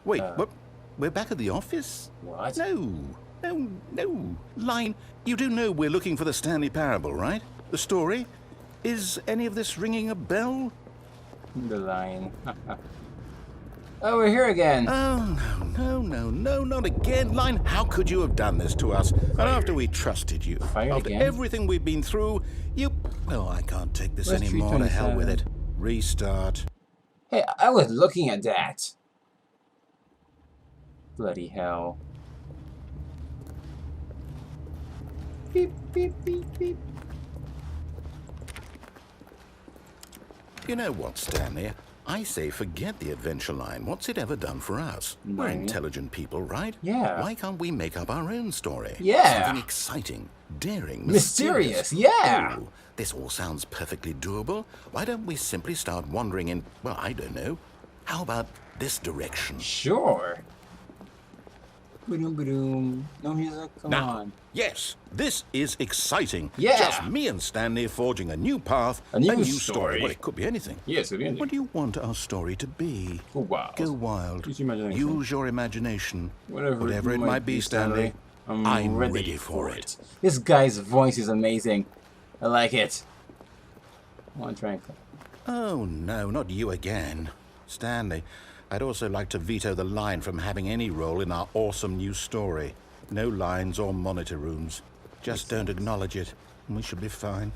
Wait, what? We're back at the office? What? No. Line, you do know we're looking for the Stanley Parable, right? The story? Is any of this ringing a bell? The line. Oh, we're here again. Oh, no, not again. Line, how could you have done this to us? And after we trusted you, after everything we've been through, you... Oh, I can't take this anymore. To hell with it. Restart. Hey, I was looking at that. Bloody hell. Beep, beep, beep, beep. You know what, Stanley? I say forget the adventure line. What's it ever done for us? No. We're intelligent people, right? Yeah. Why can't we make up our own story? Yeah. Something exciting, daring, mysterious. Yeah. Oh, this all sounds perfectly doable. Why don't we simply start wandering in, well, I don't know. How about this direction? Sure. Ba-doom, ba-doom. No music? Come on. Yes, this is exciting. Yeah. Just me and Stanley forging a new path, a new story. Well, it could be anything. Yes, it could be anything. What do you want our story to be? Go wild. Go wild. Use your imagination. Use your imagination. Whatever it might be, Stanley. I'm ready for it. This guy's voice is amazing. I like it. Come on, Trank. Oh, no, not you again. Stanley, I'd also like to veto the line from having any role in our awesome new story. No lines or monitor rooms. Just don't acknowledge it, and we should be fine.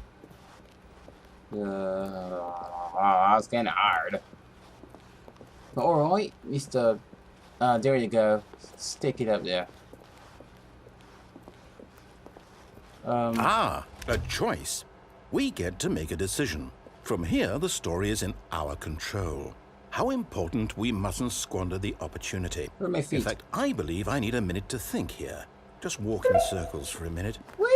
That's kind of hard. But alright, Mr. There you go. Stick it up there. A choice. We get to make a decision. From here, the story is in our control. How important we mustn't squander the opportunity. Where are my feet? In fact, I believe I need a minute to think here. Just walk in circles for a minute. Whee!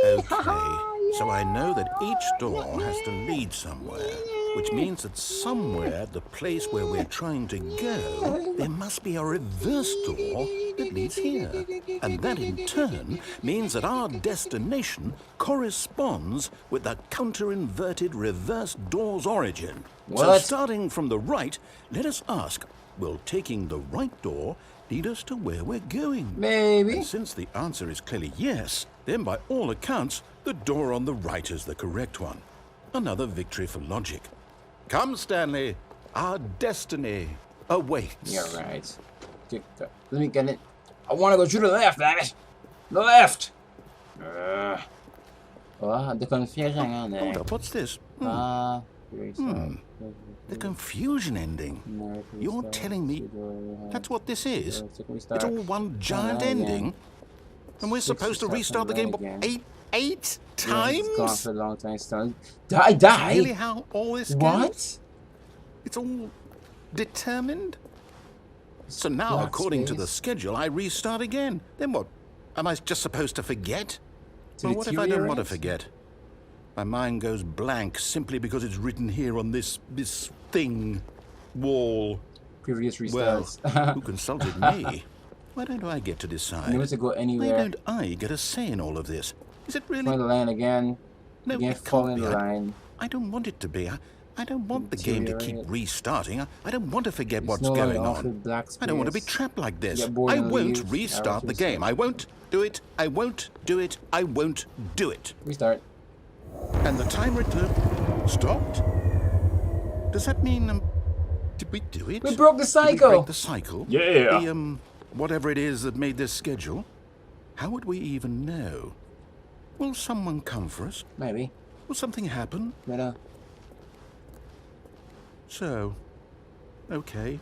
Okay, so I know that each door has to lead somewhere, which means that somewhere at the place where we're trying to go, there must be a reverse door that leads here. And that in turn means that our destination corresponds with the counter-inverted reverse door's origin. What? So starting from the right, let us ask, will taking the right door lead us to where we're going? Maybe. And since the answer is clearly yes, then by all accounts, the door on the right is the correct one. Another victory for logic. Come, Stanley. Our destiny awaits. You're right. Let me get it. I want to go to the left, damn it. The left. The confusion ending. Hold up, what's this? The confusion ending. You're telling me that's what this is? It's all one giant ending? And we're supposed to restart the game eight times? It's gone for a long time. Die? Really how all this goes? What? It's all determined? So now, according to the schedule, I restart again. Then what? Am I just supposed to forget? Well, what if I don't want to forget? My mind goes blank simply because it's written here on this thing, wall. Previous restarts. Well, who consulted me? Why don't I get to decide? You want to go anywhere. Why don't I get a say in all of this? Is it really? Find the line again. No, Again, fall in the line. I don't want it to be. I don't want the game to keep restarting. I don't want to forget what's going on. I don't want to be trapped like this. I won't restart the game. I won't do it. I won't do it. I won't do it. Restart. And the timer stopped? Does that mean, did we do it? We broke the cycle. Did we break the cycle? Yeah. The, whatever it is that made this schedule? How would we even know? Will someone come for us? Maybe. Will something happen? Better. So, okay.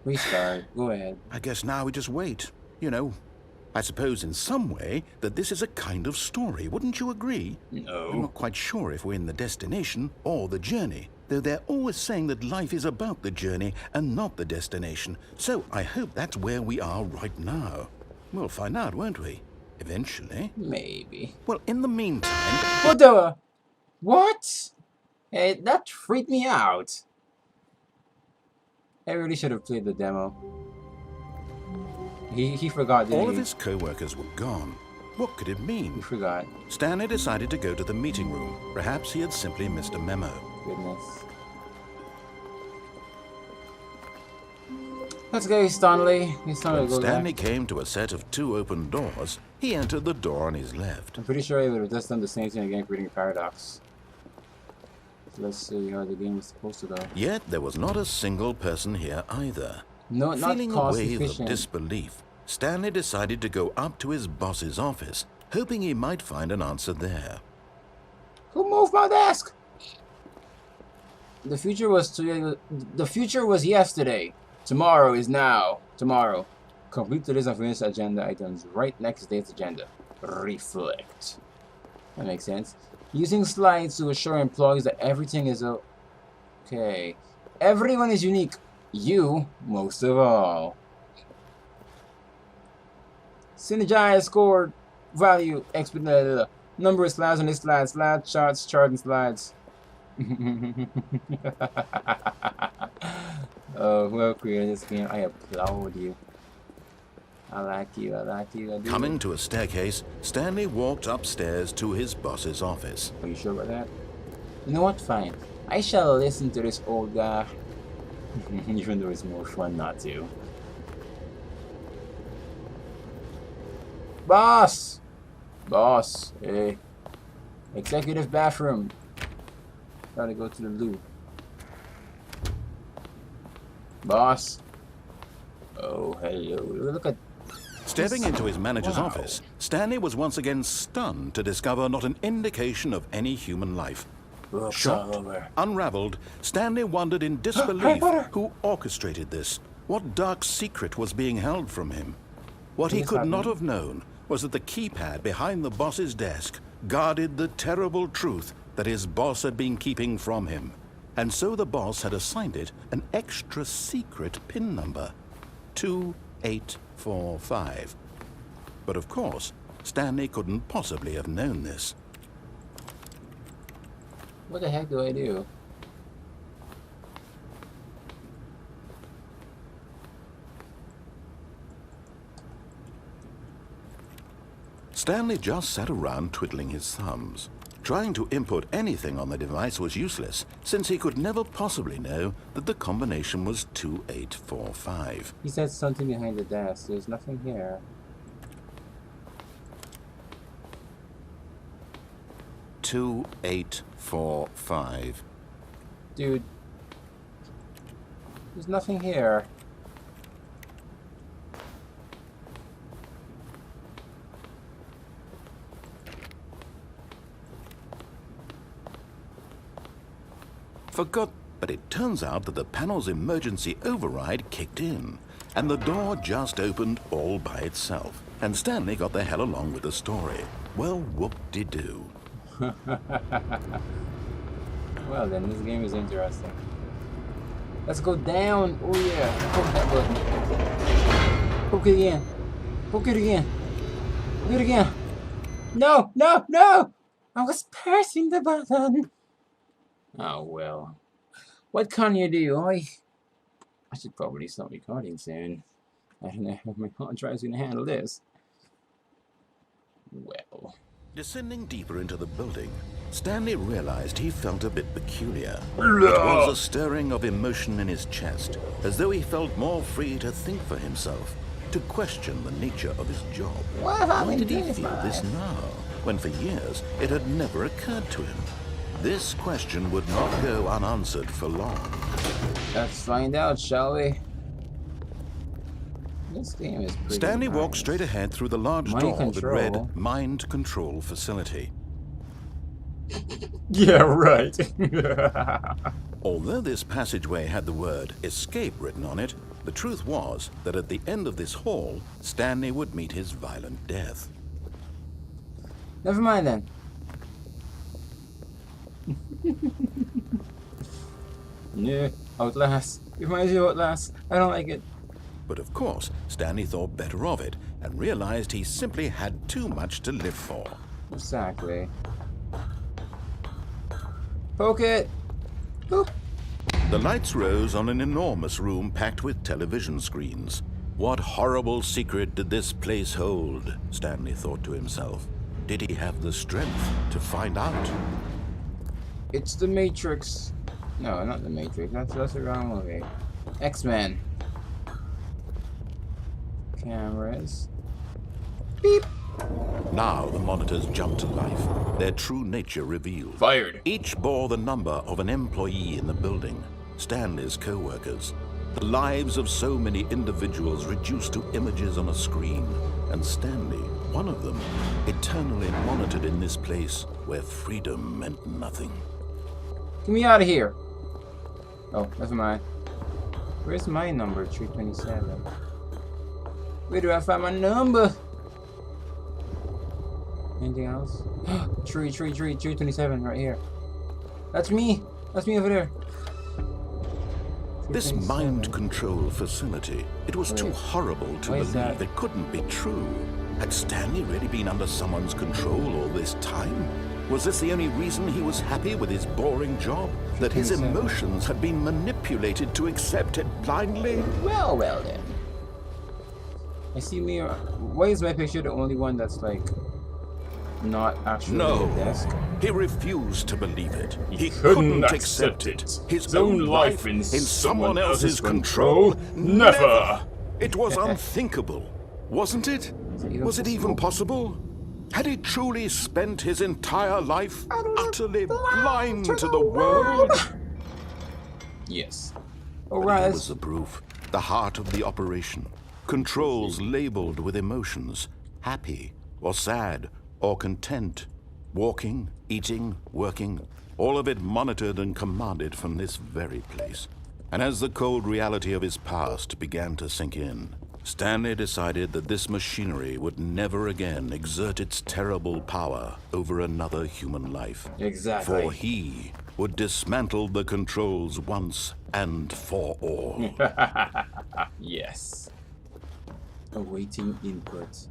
Restart. Go ahead. I guess now we just wait. You know, I suppose in some way that this is a kind of story. Wouldn't you agree? No. I'm not quite sure if we're in the destination or the journey, though they're always saying that life is about the journey and not the destination. So I hope that's where we are right now. We'll find out, won't we? Eventually. Maybe. Well, in the meantime... What the... What? Hey, that freaked me out. I really should have played the demo. He forgot, didn't he? All of his co-workers were gone. What could it mean? He forgot. Stanley decided to go to the meeting room. Perhaps he had simply missed a memo. Goodness. Let's go, Stanley. When Go Stanley there. came to a set of 2 open doors, he entered the door on his left. I'm pretty sure he would have just done the same thing again, creating a paradox. So let's see how the game is supposed to go. Yet there was not a single person here either. No, not Feeling a cost wave efficient. of disbelief, Stanley decided to go up to his boss's office, hoping he might find an answer there. Who moved my desk? The future was yesterday. Tomorrow is now. Tomorrow. Complete the list of finished agenda items right next to today's agenda. Reflect. That makes sense. Using slides to assure employees that everything is okay. Everyone is unique. You, most of all. Synergize scored value expedited. Number of slides on this slide. Slide charts, chart and slides. Oh, whoever created this game, I applaud you. I like you, I like you, I do. Coming to a staircase, Stanley walked upstairs to his boss's office. Are you sure about that? You know what? Fine. I shall listen to this old guy. Even though it's more fun not to. Boss! Boss, hey. Executive bathroom. Gotta go to the loo. Boss. Oh, hello. Look at... Stepping into his manager's Wow. office, Stanley was once again stunned to discover not an indication of any human life. Books all Shocked, over. unraveled, Stanley wondered in Harry disbelief Potter! who orchestrated this. What dark secret was being held from him? What he What is could not happening? have known was that the keypad behind the boss's desk guarded the terrible truth that his boss had been keeping from him. And so the boss had assigned it an extra secret PIN number, 2845. But of course, Stanley couldn't possibly have known this. What the heck do I do? Stanley just sat around twiddling his thumbs. Trying to input anything on the device was useless, since he could never possibly know that the combination was 2845. He said something behind the desk. There's nothing here. Two, 2845. Dude. There's nothing here. But it turns out that the panel's emergency override kicked in, and the door just opened all by itself. And Stanley got the hell along with the story. Well, whoop-de-doo. Well then, this game is interesting. Let's go down. Oh yeah. Poke that button. Poke it again. Poke it again. Poke it again. No, no, no! I was pressing the button. Oh well. What can you do? I should probably stop recording soon. I don't know how my hard drive's gonna handle this. Well. Descending deeper into the building, Stanley realized he felt a bit peculiar. It was a stirring of emotion in his chest, as though he felt more free to think for himself, to question the nature of his job. Why did he feel this now, when for years it had never occurred to him? This question would not go unanswered for long. Let's find out, shall we? This game is pretty Stanley walked nice. straight ahead through the large Mind door that control. read Mind Control Facility. Yeah, right. Although this passageway had the word Escape written on it, the truth was that at the end of this hall, Stanley would meet his violent death. Never mind then. Yeah, Outlast. It reminds me of Outlast. I don't like it. But of course, Stanley thought better of it and realized he simply had too much to live for. Exactly. Poke it! Boop! The lights rose on an enormous room packed with television screens. What horrible secret did this place hold? Stanley thought to himself. Did he have the strength to find out? It's the Matrix. No, not the Matrix. That's the wrong movie. X-Men. cameras. Beep. Now the monitors jump to life, their true nature revealed. Fired. Each bore the number of an employee in the building, Stanley's co-workers. The lives of so many individuals reduced to images on a screen, and Stanley, one of them, eternally monitored in this place where freedom meant nothing. Get me out of here. Oh, that's mine. Where's my number? 327. Where do I find my number? Anything else? 327 right here. That's me. That's me over there. This mind control facility, it was too horrible to believe that? it couldn't be true. Had Stanley really been under someone's control all this time? Was this the only reason he was happy with his boring job? That his emotions had been manipulated to accept it blindly? Well then. I see me. Why is my picture the only one that's like not actually No, a desk? he refused to believe it. He couldn't couldn't accept accept it. it. His own life in someone else's control? Never! It was unthinkable, wasn't it? Was it even possible? Had he truly spent his entire life utterly blind to the world? Yes. But Alright. here was the proof. The heart of the operation. Controls labeled with emotions. Happy or sad or content. Walking, eating, working. All of it monitored and commanded from this very place. And as the cold reality of his past began to sink in, Stanley decided that this machinery would never again exert its terrible power over another human life. Exactly. For he would dismantle the controls once and for all. Yes. Awaiting input.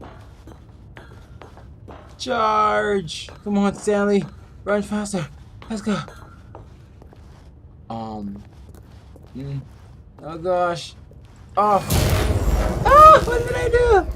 Charge! Come on, Stanley. Run faster. Let's go. Oh gosh. Oh. Ah! What did I do?